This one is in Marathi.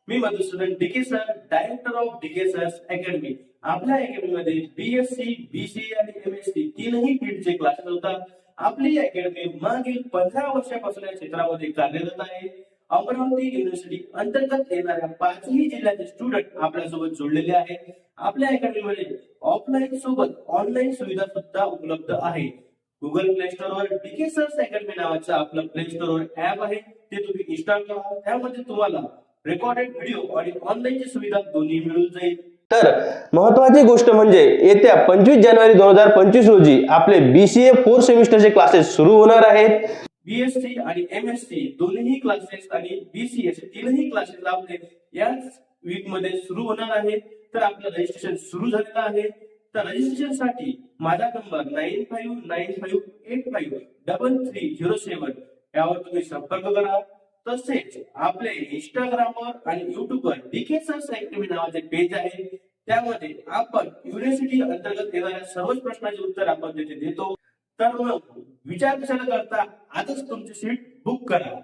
Me Madhusudan DK sir, director of DK sir's academy. आपल्या अकॅडमीमध्ये बीएससी, बीसीए आणि एमएससी तीनही फील्डचे क्लासेस होतात. आपली अकॅडमी मागील 15 वर्षापासून या क्षेत्रामध्ये कार्यरत आहे. अमरावती युनिव्हर्सिटी अंतर्गत येणाऱ्या 5ही जिल्ह्याचे स्टुडंट आपल्यासोबत जोडलेले आहेत. आपल्या अकॅडमीमध्ये ऑफलाईन सोबत ऑनलाईन सुविधा सुद्धा उपलब्ध आहे. गुगल प्ले स्टोर वर डीके सर्स अकॅडमी नावाचं आपलं प्ले स्टोर वर ऍप आहे, ते तुम्ही इन्स्टॉल करा. त्यामध्ये तुम्हाला रेकॉर्डेड व्हिडिओ आणि ऑनलाईनची सुविधा दोन्ही मिळून जाईल. तर महत्वाची गोष्ट म्हणजे येत्या 25 जानेवारी 2025 रोजी आपले बीसीए 4 सेमिस्टरचे क्लासेस सुरू होणार आहेत. बीएससी आणि एमएससी दोन्ही क्लासेस आणि बीसीए तीनही क्लासेस आपले याच वीक मध्ये सुरू होणार आहे. तर आपलं रजिस्ट्रेशन सुरू झालेलं आहे. तर रजिस्ट्रेशन साठी माझा नंबर 9595853307 यावर तुम्ही संपर्क करा. तसेच आपले इंस्टाग्रामवर आणि युट्यूबवर डीके सर्स अकॅडमी नावाचे पेज आहे. त्यामध्ये आपण युनिव्हर्सिटी अंतर्गत येणाऱ्या सर्वच प्रश्नांचे उत्तर आपण तिथे देतो. तर मग विचार कशाला करता, आजच तुमची सीट बुक करा.